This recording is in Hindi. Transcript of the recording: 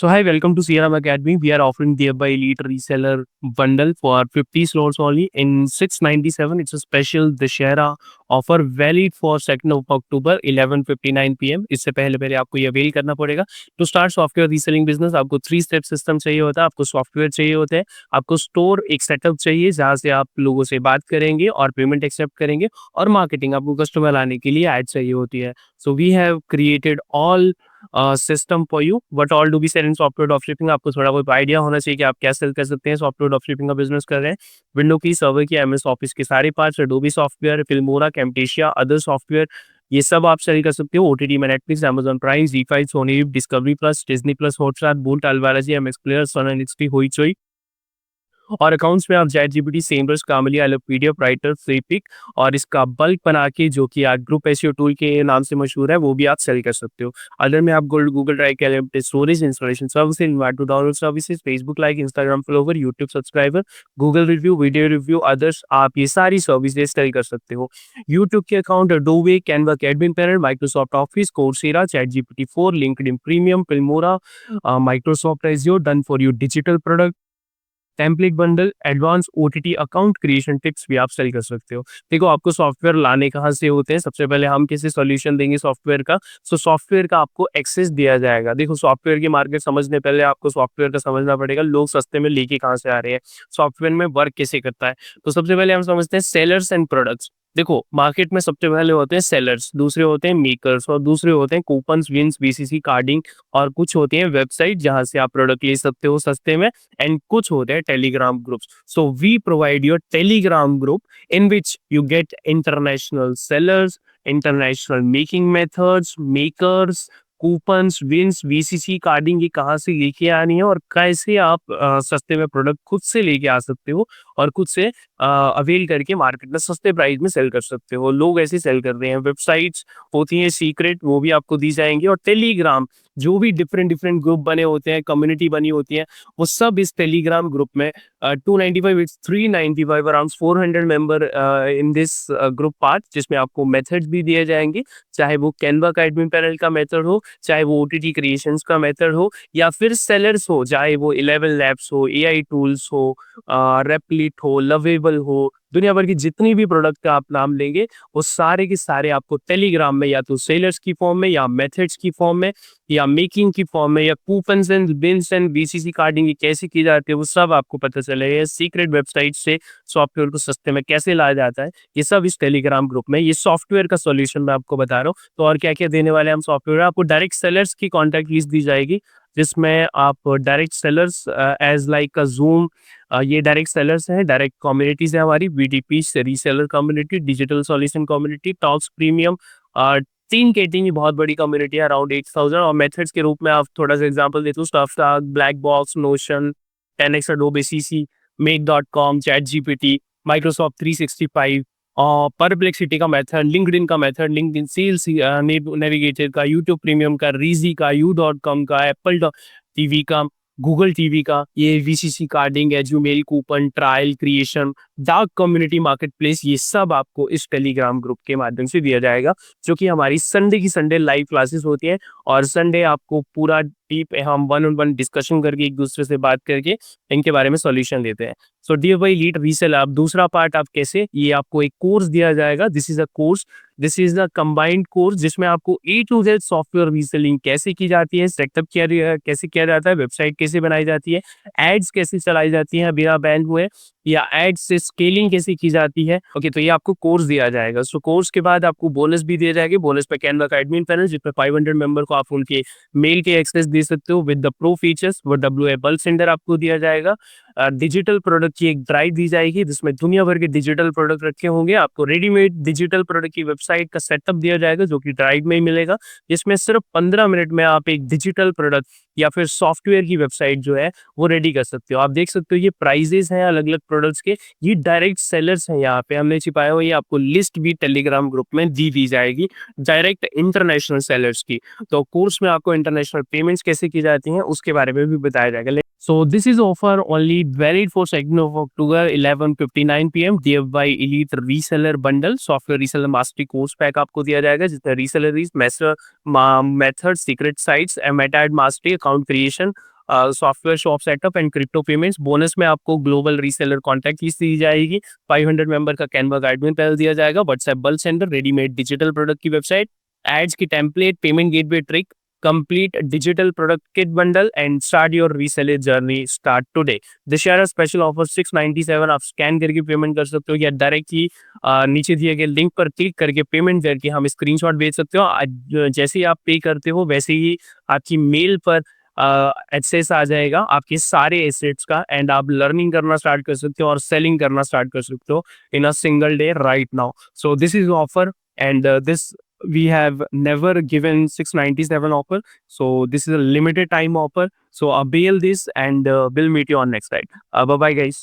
So hi, welcome to CRM Academy. We are offering the Abba Elite Reseller Bundle for 50 slots only in 697. It's a special Dussehra offer valid for 2nd of October 11:59 PM. इससे पहले आपको ये अवेल करना पड़ेगा। To start software reselling business आपको 3 स्टेप सिस्टम चाहिए होता है, आपको सॉफ्टवेयर चाहिए होते हैं, आपको स्टोर एक सेटअप चाहिए जहाँ से आप लोगों से बात करेंगे और पेमेंट एक्सेप्ट करेंगे, और मार्केटिंग आपको कस्टमर लाने के लिए ऐड चाहिए होती है। So we have created all system for you. What all do we sell in software dropshipping, आपको थोड़ा बहुत आइडिया होना चाहिए कि आप क्या सेल कर सकते हैं सॉफ्टवेयर ड्रॉपशिपिंग का बिजनेस कर रहे हैं। विंडो की, सर्वर की, एमएस ऑफिस के सारे parts, Adobe software, Filmora, Camtasia, other software, ये सब आप सेल कर सकते हो। ओटीटी में Netflix, Amazon Prime, Zee five, Sony LIV, Discovery Plus, Disney Plus, Hotstar, Bolt, अल्वाराजी, MX Player, Sun NXT, Hoichoi, और अकाउंट्स में आप चैटजीपीटी, सेमरस, कामली, एलोपीडिया, राइटर, फ्रीपिक और इसका बल्क बना के जो कि आज ग्रुप एसईओ टूल के नाम से मशहूर है, वो भी आप सेल कर सकते हो। अदर में आप Google drive, calendar, storage, installation services, invite to download services, Facebook like, Instagram follower, YouTube subscriber, Google review, video review, others, आप ये सारी सर्विसेज सेल कर सकते हो। यूट्यूब के अकाउंट, अडोबे, कैनवा के admin panel, Microsoft office, Coursera, ChatGPT 4, LinkedIn premium, Filmora, Microsoft Azure, done for you digital product, template bundle, advance OTT account creation tips भी आप सेल कर सकते हो। देखो, आपको सॉफ्टवेयर लाने कहाँ से होते हैं, सबसे पहले हम कैसे सॉल्यूशन देंगे सॉफ्टवेयर का। सॉफ्टवेयर का आपको एक्सेस दिया जाएगा। देखो, सॉफ्टवेयर की मार्केट समझने पहले आपको सॉफ्टवेयर का समझना पड़ेगा, लोग सस्ते में लेके कहाँ से आ रहे हैं, सॉफ्टवेयर में वर्क कैसे करता है। तो सबसे पहले हम समझते हैं सेलर्स एंड प्रोडक्ट्स। देखो, मार्केट में सबसे पहले होते हैं सेलर्स, दूसरे होते हैं मेकर्स, और दूसरे होते हैं कूपन्स, विंस, बीसीसी कार्डिंग, और कुछ होती है वेबसाइट जहां से आप प्रोडक्ट ले सकते हो सस्ते में, एंड कुछ होते हैं Telegram groups. So we provide your Telegram group in which you get international sellers, international making methods, makers, coupons, wins, VCC carding, ये कहाँ से लेके आनी है और कैसे आप सस्ते में प्रोडक्ट खुद से लेके आ सकते हो और खुद से अवेल करके मार्केट में सस्ते प्राइस में सेल कर सकते हो। लोग ऐसे सेल कर रहे हैं। वेबसाइट्स होती हैं सीक्रेट, वो भी आपको दी जाएंगी, और टेलीग्राम जो भी डिफरेंट डिफरेंट ग्रुप बने होते हैं, कम्युनिटी बनी होती है, वो सब इस टेलीग्राम ग्रुप में 295, it's 395, around 400 member in this group part, जिसमें आपको मेथड्स भी दिए जाएंगे, चाहे वो कैनवा का एडमिन पैनल का मेथड हो, चाहे वो ओटीटी क्रिएशंस का मेथड हो, या फिर सेलर्स हो, चाहे वो 11 लैब्स हो, एआई टूल्स हो, रेप्लिट हो, लवेबल हो, दुनिया भर की जितनी भी प्रोडक्ट का आप नाम लेंगे, वो सारे के सारे आपको टेलीग्राम में या तो सेलर्स की फॉर्म में, या मेथड्स की फॉर्म में, या मेकिंग की फॉर्म में, या coupons and beans and BCC carding ये कैसे की जाती है, वो सब आपको पता चलेगा। सीक्रेट वेबसाइट से सॉफ्टवेयर को सस्ते में कैसे लाया जाता है, ये सब इस टेलीग्राम ग्रुप में। ये सॉफ्टवेयर का सॉल्यूशन मैं आपको बता रहा हूँ। तो और क्या क्या देने वाले हैं हम सॉफ्टवेयर, आपको डायरेक्ट सेलर्स की कॉन्टैक्ट लिस्ट दी जाएगी, जिसमें आप direct sellers as like a Zoom, ये डायरेक्ट सेलर्स हैं, डायरेक्ट कम्युनिटीज है हमारी, BDP reseller community, digital solution community, talks premium, 3 category बहुत बड़ी कम्युनिटी है, अराउंड 8000। और मेथड्स के रूप में आप थोड़ा सा एग्जांपल देता हूँ, स्टफस्टाक, Black Box, Notion, 10x, Adobe CC, मेक.com, चैट जीपीटी, माइक्रोसॉफ्ट 365, परप्लेक्सिटी का मेथड, लिंक्डइन का मेथड, लिंक्डइन सेल्स नेविगेटर का, यूट्यूब प्रीमियम का, रीजी का, यू.com का, एप्पल टीवी का, गूगल टीवी का, ये VCC carding, edu mail, coupon, trial, creation, dark community, marketplace, ये सब आपको इस टेलीग्राम ग्रुप के माध्यम से दिया जाएगा, जो कि हमारी संडे की संडे लाइव क्लासेस होती है। और संडे आपको पूरा डीप हम 1-on-1 डिस्कशन करके, एक दूसरे से बात करके इनके बारे में सॉल्यूशन देते हैं। So dear buy lead resell, आप दूसरा पार्ट आप कैसे, ये आपको एक कोर्स दिया जाएगा। This is a course, this is the combined course, जिसमें आपको ए टू जेड सॉफ्टवेयर रीसेलिंग कैसे की जाती है, सेटअप कैसे किया जाता है, वेबसाइट कैसे बनाई जाती है, एड्स कैसे चलाई जाती है बिना बैन हुए, या एड्स से स्केलिंग कैसे की जाती है। ओके, तो ये आपको कोर्स दिया जाएगा। सो कोर्स के बाद आपको बोनस भी दिए जाएंगे। बोनस पे कैनवा का एडमिन पैनल, जिसमें 500 मेंबर को आप उनके मेल के एक्सेस दे सकते हो विद द प्रो फीचर्स, वो डब्ल्यू बल्क सेंडर आपको दिया जाएगा। डिजिटल प्रोडक्ट की एक ड्राइव दी जाएगी, जिसमें दुनिया भर के डिजिटल प्रोडक्ट रखे होंगे। आपको रेडीमेड डिजिटल प्रोडक्ट की वेबसाइट का सेटअप दिया जाएगा, जो कि ड्राइव में ही मिलेगा, जिसमें सिर्फ 15 मिनट में आप एक डिजिटल प्रोडक्ट या फिर सॉफ्टवेयर की वेबसाइट जो है वो रेडी कर सकते हो। आप देख सकते हो ये प्राइजेस हैं अलग अलग प्रोडक्ट्स के, ये डायरेक्ट सेलर्स हैं, यहाँ पे हमने छिपाया हुआ, ये आपको लिस्ट भी टेलीग्राम ग्रुप में दी जाएगी, डायरेक्ट इंटरनेशनल सेलर्स की। तो कोर्स में आपको इंटरनेशनल पेमेंट्स कैसे की जाती हैं उसके बारे में भी बताया जाएगा। So this is offer only valid for 2nd of October 11:59 p.m. Thereby Elite Reseller Bundle Software Reseller Mastery Course Pack आपको दिया जाएगा जिसमें Reselleries, Method, Secret Sites, Metad Mastery, Account Creation, software shop setup and crypto payments. Bonus में आपको ग्लोबल रीसेलर कॉन्टैक्ट लिस्ट दी जाएगी, 500 मेंबर का कैनवा गाइडलाइन पैनल दिया जाएगा, WhatsApp bulk centre, readymade digital product की वेबसाइट, एड्स की template, payment gateway trick, complete digital product kit bundle and start your reseller journey start today। Dussehra special offer 697 आप स्कैन करके पेमेंट कर सकते हो या डायरेक्टली नीचे दिए गए लिंक पर क्लिक करके पेमेंट करके हम स्क्रीनशॉट भेज सकते हो। जैसे ही आप पे करते हो वैसे ही आपकी मेल पर एक्सेस आ जाएगा आपके सारे एसेट्स का एंड आप लर्निंग करना स्टार्ट कर सकते हो और सेलिंग करना स्टार्ट कर सकते हो in a single day right now. So this is offer and this we have never given 697 offer, so this is a limited time offer, so avail this and we'll meet you on next time. Bye bye guys.